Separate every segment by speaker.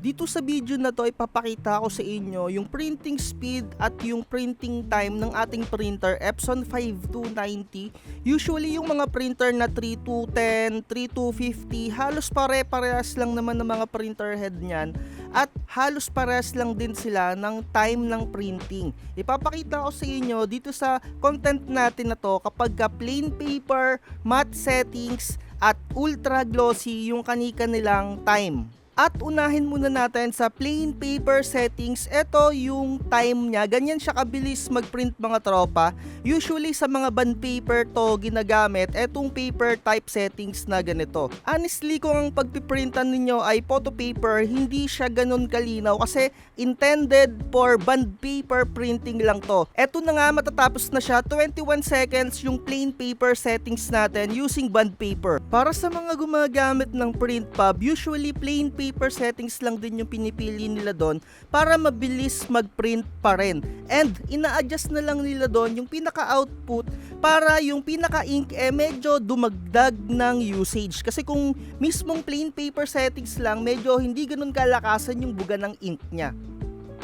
Speaker 1: Dito sa video na to ipapakita ko sa inyo yung printing speed at yung printing time ng ating printer Epson 5290. Usually yung mga printer na 3210, 3250 halos pare-parehas lang naman ng mga printer head niyan at halos parehas lang din sila ng time ng printing. Ipapakita ko sa inyo dito sa content natin na to kapag plain paper, matte settings at ultra glossy yung kanika nilang time. At unahin muna natin sa plain paper settings. Ito yung time niya. Ganyan siya kabilis mag-print mga tropa. Usually sa mga bond paper to ginagamit etong paper type settings na ganito. Honestly, kung ang pagpiprintan ninyo ay photo paper, hindi siya ganun kalinaw kasi intended for bond paper printing lang to. Ito na nga, matatapos na siya. 21 seconds yung plain paper settings natin using bond paper. Para sa mga gumagamit ng print pub, usually plain paper settings lang din yung pinipili nila doon para mabilis mag-print pa rin. And ina-adjust na lang nila doon yung pinaka-output para yung pinaka-ink medyo dumagdag ng usage. Kasi kung mismong plain paper settings lang, medyo hindi ganun kalakasan yung buga ng ink niya.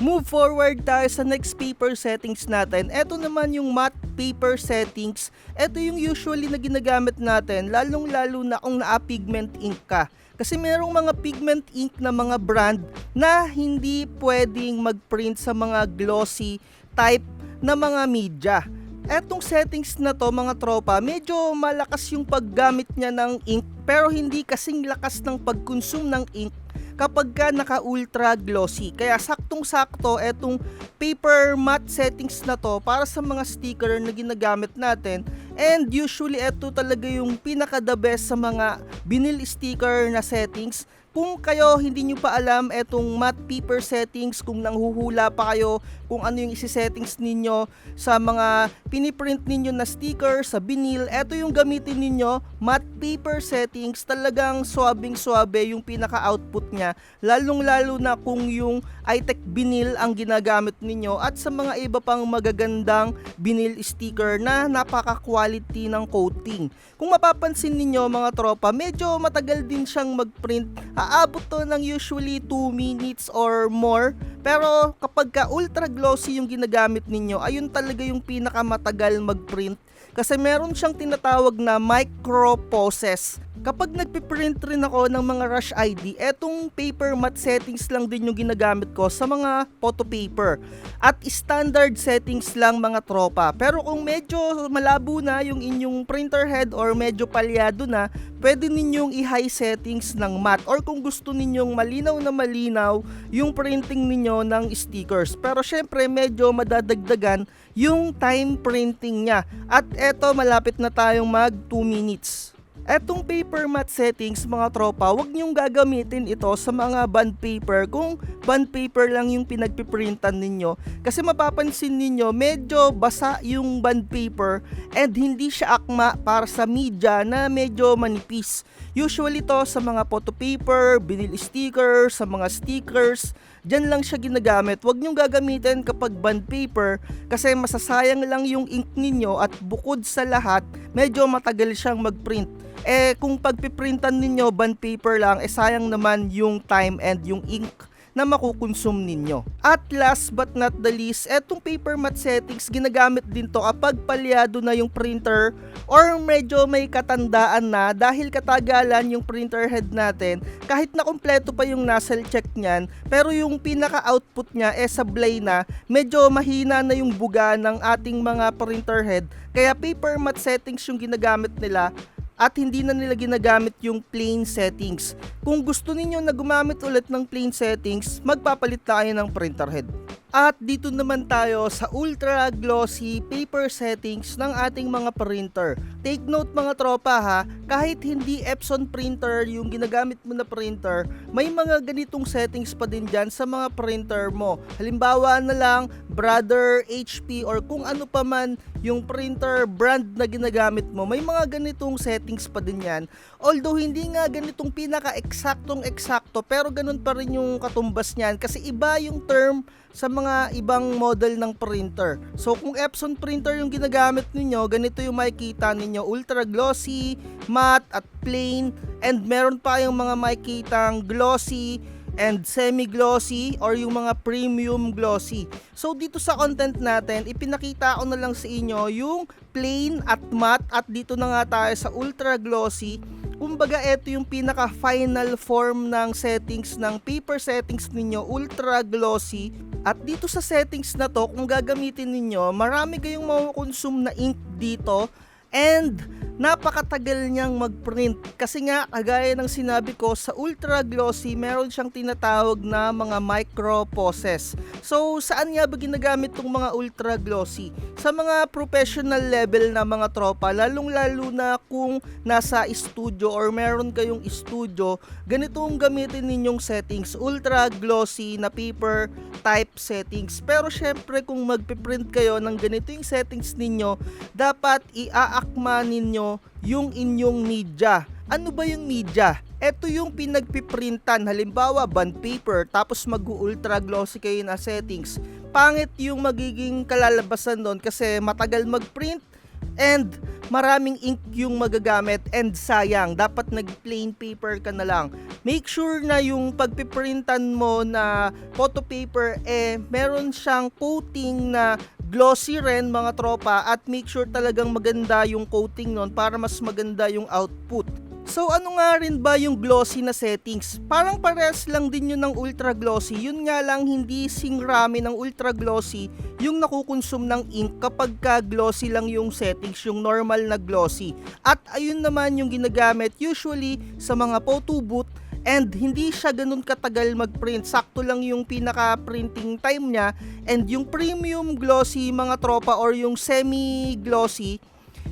Speaker 1: Move forward tayo sa next paper settings natin. Ito naman yung matte paper settings. Ito yung usually na ginagamit natin, lalong-lalo na kung naa-pigment ink ka. Kasi merong mga pigment ink na mga brand na hindi pwedeng mag-print sa mga glossy type na mga media. Etong settings na to mga tropa, medyo malakas yung paggamit niya ng ink pero hindi kasing lakas ng pag-consume ng ink kapag ka naka-ultra glossy. Kaya saktong-sakto etong paper matte settings na to para sa mga sticker na ginagamit natin. And usually ito talaga yung pinaka the best sa mga vinyl sticker na settings. Kung kayo hindi nyo pa alam etong matte paper settings, kung nanghuhula pa kayo kung ano yung isi-settings ninyo sa mga piniprint ninyo na sticker sa vinyl, eto yung gamitin ninyo, matte paper settings. Talagang swabing-swabe yung pinaka-output niya, lalong-lalo na kung yung iTech vinyl ang ginagamit ninyo at sa mga iba pang magagandang vinyl sticker na napaka-quality ng coating. Kung mapapansin ninyo mga tropa, medyo matagal din siyang mag-print. Aabot to ng usually 2 minutes or more. Pero kapag ka ultra glossy yung ginagamit ninyo, ayun talaga yung pinakamatagal mag-print. Kasi meron siyang tinatawag na micro poses. Kapag nagpiprint rin ako ng mga Rush ID, etong paper matte settings lang din yung ginagamit ko sa mga photo paper. At standard settings lang mga tropa. Pero kung medyo malabo na yung inyong printer head or medyo palyado na, pwede ninyong i-high settings ng matte. Or kung gusto ninyong malinaw na malinaw yung printing ninyo ng stickers. Pero syempre medyo madadagdagan yung time printing niya. At eto, malapit na tayong mag 2 minutes. Etong paper matte settings mga tropa, wag nyong gagamitin ito sa mga bond paper kung bond paper lang yung pinagpiprintan ninyo. Kasi mapapansin ninyo medyo basa yung bond paper and hindi siya akma para sa media na medyo manipis. Usually to sa mga photo paper, vinyl sticker, sa mga stickers, dyan lang siya ginagamit. Wag nyong gagamitin kapag bond paper kasi masasayang lang yung ink ninyo at bukod sa lahat, medyo matagal siyang mag-print. Kung pagpiprintan ninyo bond paper lang, sayang naman yung time and yung ink na makukonsume ninyo. At last but not the least, etong paper matte settings, ginagamit din to kapag palyado na yung printer or medyo may katandaan na dahil katagalan yung printer head natin. Kahit na kompleto pa yung nozzle check niyan, pero yung pinaka-output niya sablay na, medyo mahina na yung buga ng ating mga printer head. Kaya paper matte settings yung ginagamit nila at hindi na nila ginagamit yung plain settings. Kung gusto niyo na gumamit ulit ng plain settings, magpapalit tayo ng printer head. At dito naman tayo sa ultra glossy paper settings ng ating mga printer. Take note mga tropa ha, kahit hindi Epson printer yung ginagamit mo na printer, may mga ganitong settings pa din dyan sa mga printer mo. Halimbawa na lang, Brother, HP or kung ano pa man yung printer brand na ginagamit mo, may mga ganitong settings pa din yan. Although hindi nga ganitong pinaka-eksaktong-eksakto, pero ganun pa rin yung katumbas niyan kasi iba yung term sa mga ibang model ng printer. So kung Epson printer yung ginagamit ninyo, ganito yung makikita ninyo, ultra glossy, matte at plain, and meron pa yung mga makikitang glossy, and semi-glossy or yung mga premium glossy. So dito sa content natin, ipinakita ko na lang sa inyo yung plain at matte at dito na nga tayo sa ultra glossy. Kumbaga ito yung pinaka final form ng settings ng paper settings ninyo, ultra glossy. At dito sa settings na to, kung gagamitin ninyo, marami kayong makukonsume na ink dito and napakatagal niyang mag-print kasi nga kagaya ng sinabi ko sa ultra glossy meron siyang tinatawag na mga micro poses. So saan nga ba ginagamit tong mga ultra glossy? Sa mga professional level na mga tropa, lalong lalo na kung nasa studio or meron kayong studio, ganito ang gamitin ninyong settings, ultra glossy na paper type settings. Pero syempre kung magpiprint kayo ng ganito yung settings ninyo, dapat iaakma ninyo yung inyong media. Ano ba yung media? Ito yung pinagpiprintan, halimbawa bond paper, tapos mag-ultra glossy kayo na settings. Pangit yung magiging kalalabasan doon kasi matagal mag-print and maraming ink yung magagamit and sayang, dapat nag-plain paper ka na lang. Make sure na yung pagpiprintan mo na photo paper meron siyang coating na glossy rin mga tropa at make sure talagang maganda yung coating nun para mas maganda yung output. So ano nga rin ba yung glossy na settings? Parang parehas lang din yun ng ultra glossy, yun nga lang hindi singrami ng ultra glossy yung nakukonsume ng ink kapag ka glossy lang yung settings, yung normal na glossy. At ayun naman yung ginagamit usually sa mga photo booth and hindi siya ganun katagal mag-print. Sakto lang yung pinaka-printing time niya and yung premium glossy mga tropa or yung semi-glossy,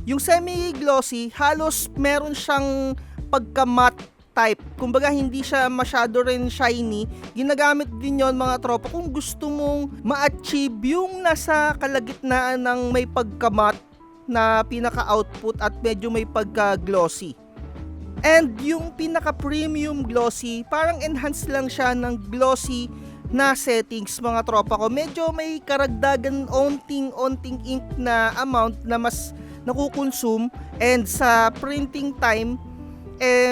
Speaker 1: yung semi-glossy halos meron siyang pagka-matte type. Kumbaga hindi siya masyado rin shiny. Ginagamit din yon mga tropa kung gusto mong ma-achieve yung nasa kalagitnaan ng may pagka-matte na pinaka-output at medyo may pagka-glossy. And yung pinaka-premium glossy, parang enhance lang siya ng glossy na settings mga tropa ko. Medyo may karagdagan onting ink na amount na mas nakukonsume and sa printing time,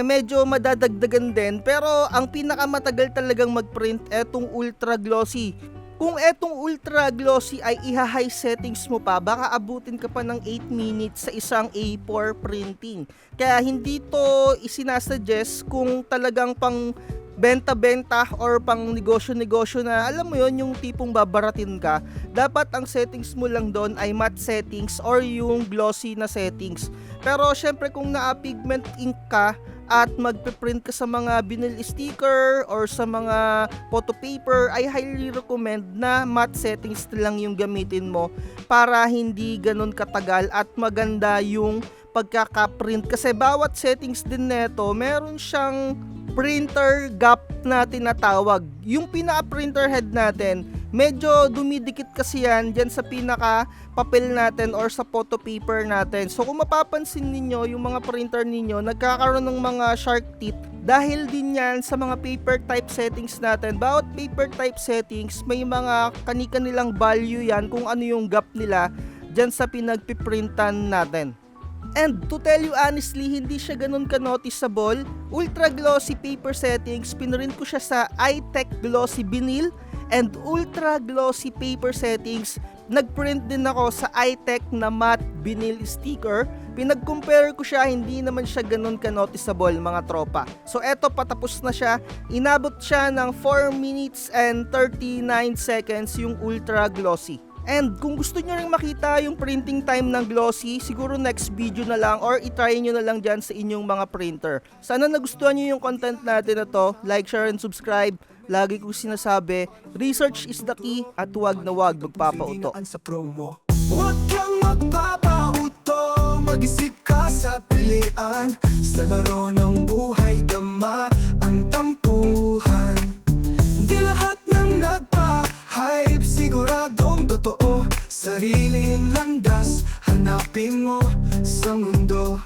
Speaker 1: medyo madadagdagan din. Pero ang pinakamatagal talagang mag-print, etong ultra glossy. Kung etong ultra glossy ay iha-high settings mo pa, baka abutin ka pa ng 8 minutes sa isang A4 printing. Kaya hindi to isinasuggest kung talagang pang benta-benta or pang negosyo-negosyo na alam mo yon yung tipong babaratin ka. Dapat ang settings mo lang doon ay matte settings or yung glossy na settings. Pero syempre kung na-pigment ink ka at magpe-print ka sa mga vinyl sticker or sa mga photo paper, I highly recommend na matte settings lang yung gamitin mo para hindi ganun katagal at maganda yung pagkaka-print. Kasi bawat settings din neto, meron siyang printer gap na tinatawag. Yung pinaka-printer head natin, medyo dumidikit kasi yan dyan sa pinaka papel natin or sa photo paper natin. So kung mapapansin ninyo, yung mga printer ninyo nagkakaroon ng mga shark teeth dahil din yan sa mga paper type settings natin. Bawat paper type settings may mga kani-kanilang value yan kung ano yung gap nila dyan sa pinagpiprintan natin. And to tell you honestly, hindi siya ganun ka-noticeable. Ultra glossy paper settings, pinrint ko siya sa iTech Glossy Vinyl and ultra glossy paper settings. Nagprint din ako sa iTech na matte vinyl sticker. Pinag-compare ko siya, hindi naman siya ganun ka-noticeable mga tropa. So eto, patapos na siya. Inabot siya ng 4 minutes and 39 seconds yung ultra glossy. And kung gusto nyo rin makita yung printing time ng glossy, siguro next video na lang or itry nyo na lang dyan sa inyong mga printer. Sana nagustuhan nyo yung content natin na to. Like, share, and subscribe. Lagi kong sinasabi, research is the key at huwag na huwag magpapauto.
Speaker 2: Huwag kang magpapauto, mag-isip ka sa pilian. Sa laro ng buhay, dama ang tampuhan. Di lahat ng nagpa-hype, siguradong totoo. Sariling landas, hanapin mo sa mundo.